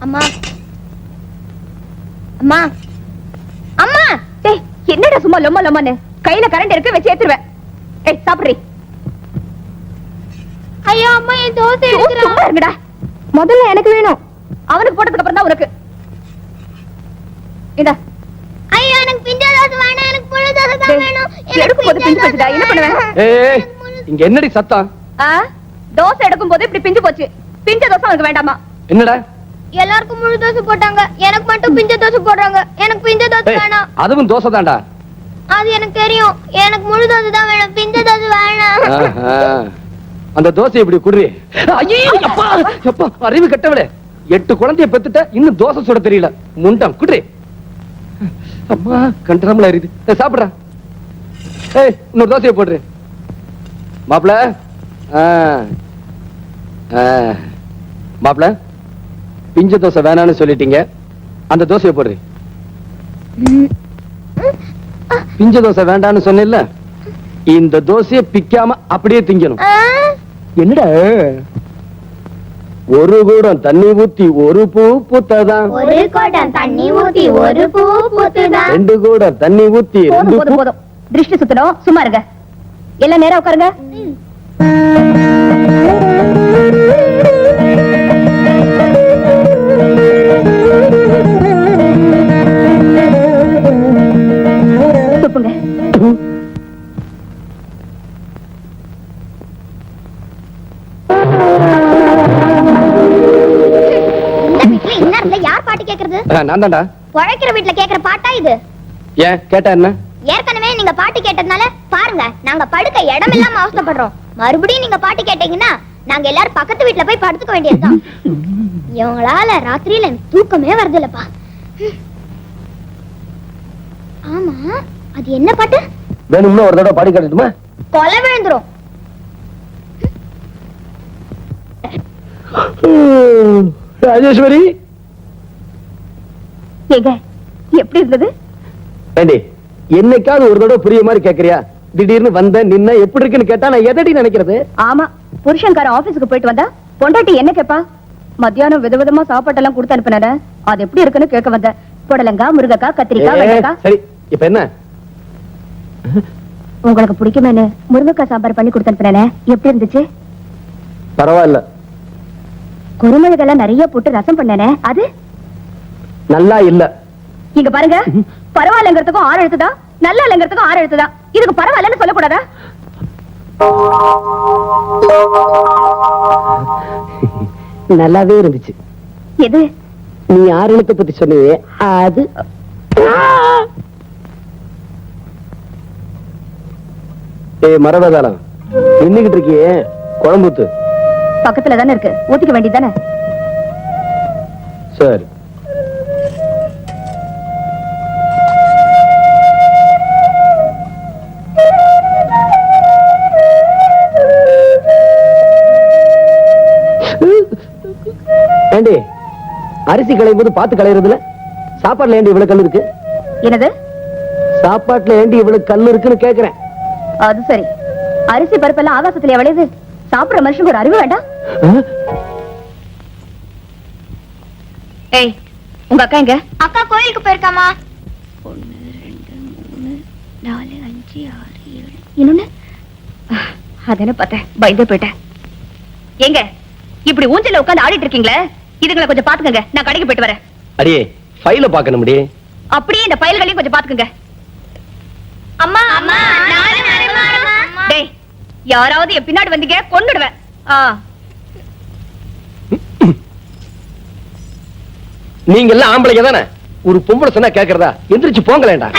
அம்மா அம்மா அம்மா டேய் என்னடா சும்மா லொம்மா லொம்மான்னு கையில கரண்ட் இருக்கு வச்சு ஏத்துறேன். ஏய் சாப்பிடுறீ. ஐயோ அம்மா என் தோசை எடுத்துறா. சும்மா இருங்கடா. முதல்ல எனக்கு வேணும். அவனுக்கு போட்டதுக்கு அப்புறம் தான் உனக்கு. இந்தா. ஐயோ எனக்கு பிஞ்ச தோசை வேணும். எனக்கு முழு தோசை தான் வேணும். எடுக்கும் போது பிஞ்சு போச்சுடா. என்ன பண்ணுவேன்? ஏய் இங்க என்னடி சத்தம்? தோசை எடுக்கும் போது இப்படி பிஞ்சு போச்சு. பிஞ்ச தோசை உனக்கு வேண்டாமா? என்னடா? எல்லாருக்கும் முழு தோசை போட்டாங்க. எனக்கு மட்டும் பிஞ்ச தோசை போடுறாங்க. எனக்கு பிஞ்ச தோசை வேணாம். அதுவும் தோசை தான்டா. அது எனக்கு தெரியும். எனக்கு முழு தோசை தான் வேணும். பிஞ்ச தோசை வேணாம். அந்த தோசை இப்படி குடுறி. ஐயோ அப்பா அப்பா அறிவு கட்டவளே. 8 குழந்தைய பெத்துட்ட இன்னும் தோசை சுட தெரியல. முண்டம் குடுறி. அம்மா கண்டறமல அறிது. சாப்பிடுறா. ஏய் இன்னொரு தோசையை போடுறே. மாப்ள மாப்ள பிஞ்ச தோசை வேணான்னு சொல்லிட்டீங்க. அந்த தோசையை போடுறே. பிஞ்ச தோசை வேண்டான்னு சொன்னேல்ல, இந்த தோசையை பிக்காம அப்படியே திங்கணும். என்னடா? ஒரு கூடம் தண்ணி ஊத்தி ஒரு பூ பூத்ததான். ஒரு குடம் தண்ணி ஊத்தி ஒரு பூ பூத்துதான். 2 கூடம் தண்ணி ஊத்தி போதும். திருஷ்டி சுத்தணும். சும்மா இருங்க. எல்லாம் நேரா உட்காருங்க. துப்புங்க. யார் பாட்டு கேக்குறது? நான் தான்டா. உழைக்கிற வீட்டுல கேக்குற பாட்டா இது? ஏன் கேட்டா என்ன? ஏற்கனவே நீங்க பாட்டு கேட்டதுனால பாருங்க நாங்க படுக்க இடம் இல்லாம அவஸ்தைப்படுறோம். மறுபடியும் நீங்க பாட்டு கேட்டீங்கன்னா நாங்க எல்லாரும் பக்கத்து வீட்டுல போய் படுத்துக்க வேண்டியதுதான். இவங்களால ராத்திரியில தூக்கமே வருது இல்லப்பா. ஆமா அது என்ன பாட்டு? வேணும்னா ஒரு தடவை பாடி காட்டட்டுமா? கொலை விழுந்துரும். ராஜேஸ்வரி ஏங்க எப்படி இருந்தது? ஏண்டி என்னைக்காவது ஒரு தடவை புரிய மாதிரி கேக்குறியா? திடீர்னு வந்த நின்ன எப்படி இருக்குன்னு கேட்டா நான் எதடி நினைக்கிறது? ஆமா புருஷன்கார ஆபீஸ்க்கு போயிட்டு வந்தா பொண்டாட்டி என்ன கேப்பா? மத்தியானம் விதவிதமா சாப்பாட்டெல்லாம் கொடுத்து அனுப்பினாரு. அது எப்படி இருக்குன்னு கேட்க வந்த. புடலங்காய், முருங்கக்காய், கத்திரிக்காய், வெண்டைக்காய். சரி இப்ப என்ன? உங்களுக்கு பிடிக்குமேனு முருங்கக்காய் சாம்பார் பண்ணி கொடுத்து அனுப்பினானே, எப்படி இருந்துச்சு? பரவாயில்ல. குருமிளகெல்லாம் நிறைய போட்டு ரசம் பண்ணானே, அது நல்லா இல்ல. இங்க பாருங்க, பரவாயில்லங்கிறதுக்கும் 6 எழுத்துதான், நல்லா இல்லங்கிறதுக்கும் 6 எழுத்துதான். இதுக்கு பரவாயில்லன்னு சொல்லக்கூடாதா? நல்லாவே இருந்துச்சு. எது? நீ 6 எழுத்தை பத்தி சொன்னியே அது. மரபதாளம் நின்னுகிட்டு இருக்கியே, குழம்புத்து பக்கத்துல தானே இருக்கு, ஊத்திக்க வேண்டியதானே? சரி. ஏண்டி அரிசி களையும் போது பார்த்து களையறதுல சாப்பாட்டுல ஏண்டி இவ்வளவு கல் இருக்கு? என்னது? சாப்பாட்டுல ஏண்டி இவ்வளவு கல் இருக்குன்னு கேக்குறேன். அது சரி, அரிசி பருப்பெல்லாம் ஆகாசத்துல விளையுது. சாப்பிடுற மனுஷனுக்கு ஒரு அறிவு வேண்டாம்? ஏய் உங்க அக்கா எங்க? அக்கா கோயிலுக்கு போயிருக்காமா. 1 2 3 4 5 6 7 இன்னொன்னு அதன பார்த்தேன், பயந்தே போயிட்டேன். எங்க இப்படி ஊஞ்சல்ல உட்கார்ந்து ஆடிட்டு இருக்கீங்களே, இதுங்களை கொஞ்சம் பாத்துக்கங்க. நான் கடைக்கு போயிட்டு வரேன். அடியே ஃபைல பார்க்கணும் முடி. அப்படியே இந்த ஃபைல்களையும் கொஞ்சம் பாத்துக்கங்க. அம்மா அம்மா டேய் யாராவது என் பின்னாடி வந்தீங்க கொன்னுடுவேன். நீங்க எல்லாம் ஆம்பளைங்க தானே, ஒரு பொம்பளை சொன்னா கேக்குறதா? எந்திரிச்சு போங்களேண்டா.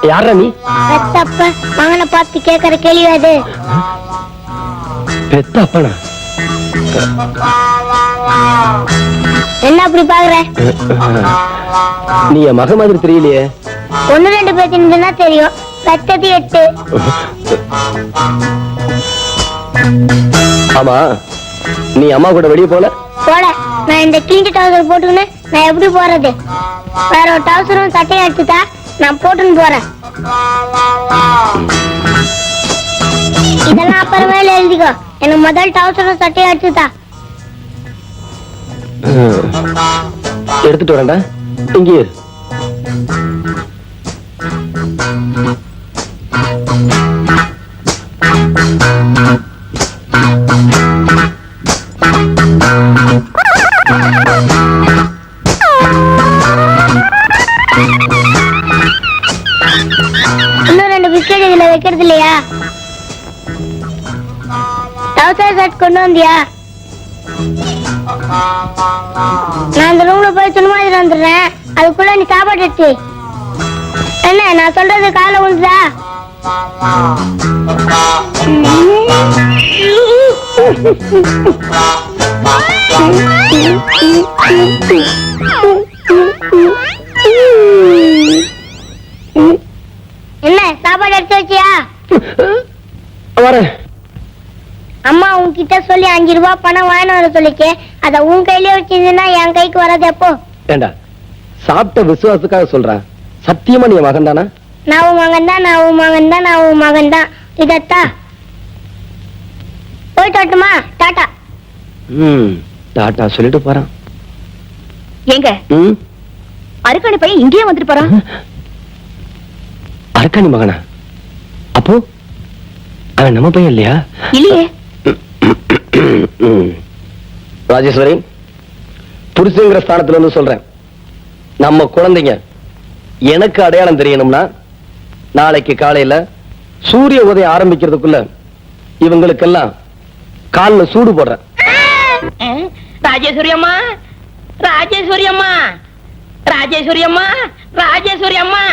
யாரா நீ? பெத்தப்பா மகனை பார்த்து கேக்குற கேள்வி அது. பெத்தப்பனா? என்ன அப்படி பாக்குற? நீ என் மக மாதிரி தெரியலையே. 1 2 பேர் தெரியும். வெட்டது 8. ஆமா, நீ அம்மா கூட வெளியே போல? போல. நான் இந்த கிழிஞ்ச டவுசர் போட்டுக்கின்னு நான் எப்படி போறது? வேற ஒரு டவுசரும் சட்டையும் எடுத்துட்டா நான் போட்டுன்னு போறேன். இதெல்லாம் அப்புறமே எழுதிக்கோ. எனக்கு முதல் டவுசரும் சட்டையும் எடுத்துட்டா. எடுத்துட்டு வரேன்டா. இங்கே இன்னும் 2 பிஸ்கெட் இதுல வைக்கிறது இல்லையா? டவுசர் செட் கொண்டு வந்தியா? நான் அந்த ரூம்ல போய் சும்மா வந்துடுறேன். அதுக்குள்ள நீ சாப்பாடு எடுத்து. என்ன நான் சொல்றது காலை உண்டுதா? என்ன சாப்பாடு எடுத்து வச்சியா? வரேன். அம்மா உன்கிட்ட சொல்லி 5 ரூபாய் பணம் வாங்கிட்டு வர சொல்லிக்கே. அத உன் கையிலே வச்சிருந்தா என் கைக்கு வராது. எப்போ? ஏண்டா, சாப்பிட்ட விசுவாசத்துக்காக சொல்றேன். சத்தியமா நீ மகன் தானா? நான் உன் மகன் தான், நான் உன் மகன் தான், நான் உன் மகன் தான். இதத்தா போயிட்டு வரட்டுமா? டாட்டா. டாட்டா சொல்லிட்டு போறான். எங்க அருக்காணி பையன் இங்கேயே வந்துட்டு போறான். அருக்காணி மகனா? அப்போ அவன் நம்ம பையன் இல்லையா? இல்லையே. ராஜேஸ்வரி, புருஷங்கிற ஸ்தானத்துல இருந்து சொல்றேன். நம்ம குழந்தைங்க எனக்கு அடையாளம் தெரியணும்னா நாளைக்கு காலையில சூரிய உதயம் ஆரம்பிக்கிறதுக்குள்ள இவங்களுக்கெல்லாம் கால்ல சூடு போடுறேன். ராஜேஸ்வரி அம்மா, ராஜேஸ்வரி அம்மா, ராஜேஸ்வரி அம்மா, ராஜேஸ்வரி அம்மா.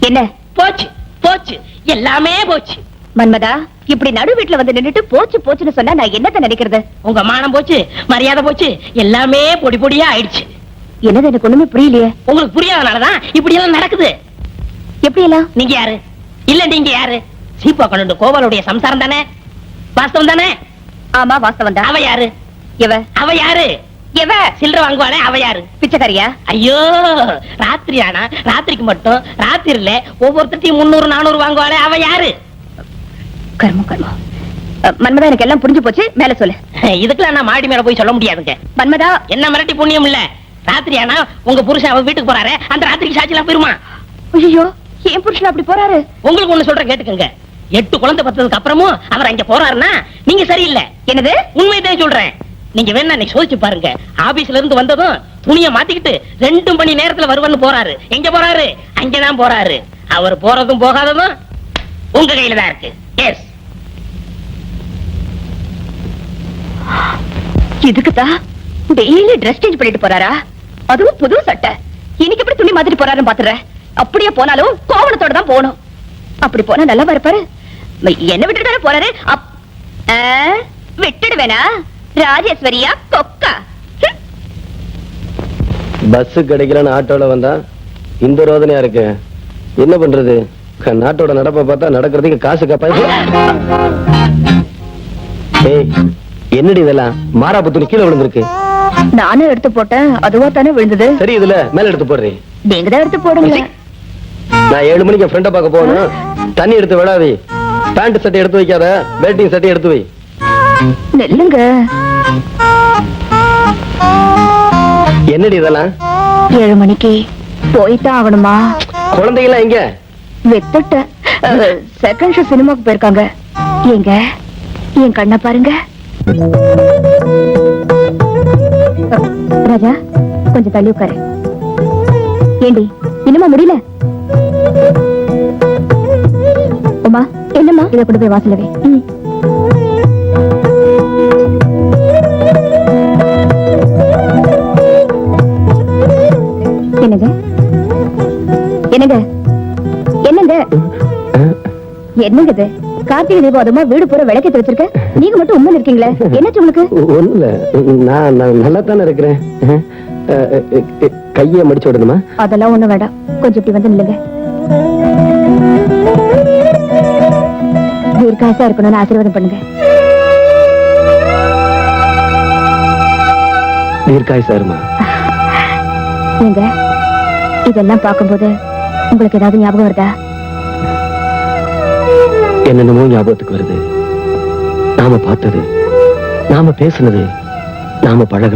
என்ன போச்சு போச்சு, எல்லாமே போச்சு. மன்மதா, இப்படி நடு வீட்டுல வந்து நின்னுட்டு போச்சு போச்சுன்னு சொன்னா நான் என்னத்த நினைக்கிறது? உங்க மானம் போச்சு, மரியாதை போச்சு, எல்லாமே பொடி பொடியா ஆயிடுச்சு. என்னது எனக்கு ஒண்ணுமே புரியலையே. உங்களுக்கு புரியாதனாலதான் இப்படி எல்லாம் நடக்குது. எப்படி எல்லாம்? நீங்க யாரு? இல்ல நீங்க யாரு? சீப்பா கண்டு கோபாலுடைய சம்சாரம் தானே? வாஸ்தவம் தானே? ஆமா வாஸ்தவம் தான். அவ யாரு? அவ யாரு? சில்லற வாங்குவானே அவ யாரு? பிச்சைக்காரியா? ஐயோ, ராத்திரி ஆனா ராத்திரிக்கு மட்டும் ராத்திரில ஒவ்வொருத்தையும் 300 400 வாங்குவானே அவ யாரு? கர்மம் கர்மம். மன்மதா, எனக்கு எல்லாம் புரிஞ்சு போச்சு. மேல சொல்லு. இதுக்கெல்லாம் நான் மாடி மேல போய் சொல்ல முடியாதுங்க. மன்மதா, என்ன மிரட்டி புண்ணியம் இல்ல. ராத்திரி ஆனா உங்க புருஷன் அவ வீட்டுக்கு போறாரு, அந்த ராத்திரிக்கு சாட்சியெல்லாம் போயிருமா? ஐயோ, என் புருஷன் அப்படி போறாரு? உங்களுக்கு ஒண்ணு சொல்றேன் கேட்டுக்கங்க. 8 குழந்தை பத்ததுக்கு அப்புறமும் அவர் அங்க போறாருன்னா நீங்க சரியில்லை. என்னது? உண்மைதான் சொல்றேன். நீங்க வேணா இன்னைக்கு சோதிச்சு பாருங்க. ஆபீஸ்ல இருந்து வந்ததும் துணிய மாத்திக்கிட்டு 2 மணி நேரத்துல வருவன்னு போறாரு. எங்க போறாரு? அங்கதான் போறாரு. அவர் போறதும் போகாததும் உங்க கையில தான் இருக்கு. எஸ். இதுக்குதான் டெய்லி ட்ரெஸ் சேஞ்ச் பண்ணிட்டு போறாரா? அதுவும் புது சட்டை. இன்னைக்கு எப்படி துணி மாதிரி போறாருன்னு பாத்துறேன். அப்படியே போனாலும் கோவணத்தோட தான் போகணும். அப்படி போனா நல்லா இருப்பாரு. என்ன விட்டுட்டு போறாரு? விட்டுடுவேனா? ராஜேஸ்வரியா கொக்கா? பஸ் கிடைக்கலன்னு ஆட்டோல வந்தா இந்த ரோதனையா இருக்கு. என்ன பண்றது? நாட்டோட நடப்ப பார்த்தா நடக்கிறதுக்கு காசு காப்பாய். என்னடி இதெல்லாம்? மாறாப்பு துணி கீழே விழுந்திருக்கு. நானும் எடுத்து போட்டேன், அதுவா தானே விழுந்தது. சரி, இதுல மேல எடுத்து போடுறேன். நீங்க தான் எடுத்து போடுங்க. நான் 7 மணிக்கு என் ஃப்ரெண்ட பார்க்க போகணும். தண்ணி எடுத்து விடாதே. பேண்ட் சட்டை எடுத்து வைக்காத, பேட்டிங் சட்டை எடுத்து வை. நெல்லுங்க. என்னடி இதெல்லாம்? 7 மணிக்கு போய்தான் ஆகணுமா? குழந்தைகள்லாம் எங்க? வெத்துட்டேன். செகண்ட் ஷோ சினிமாக்கு போயிருக்காங்க. எங்க என் கண்ணை பாருங்க. ராஜா, கொஞ்சம் தள்ளி உட்காரு. ஏண்டி இன்னுமா முடியல? உமா, என்னம்மா? இதை கொண்டு போய் வாசலவே. என்னங்க என்னங்க என்னங்க என்னங்க இது? கார்த்திகை தீபம் அதுமா வீடு பூரா விளக்கேத்தி வச்சிருக்க. நீங்க மட்டும் உண்மை இருக்கீங்களே, என்னாச்சு உங்களுக்கு? ஒண்ணுல, நான் நல்லா தானே இருக்கிறேன். கையை மடிச்சு விடணுமா? அதெல்லாம் ஒண்ணு வேண்டாம். கொஞ்சம் இப்படி வந்து நில்லுங்க. தீர்க்காசா இருக்கணும்னு ஆசீர்வாதம் பண்ணுங்க. தீர்க்காய் சாருமா. நீங்க இதெல்லாம் பார்க்கும்போது உங்களுக்கு ஏதாவது ஞாபகம் வருதா? என்னென்னமோ ஞாபகத்துக்கு வருது. நாம பார்த்தது, நாம பேசுனது, நாம பழகுனது.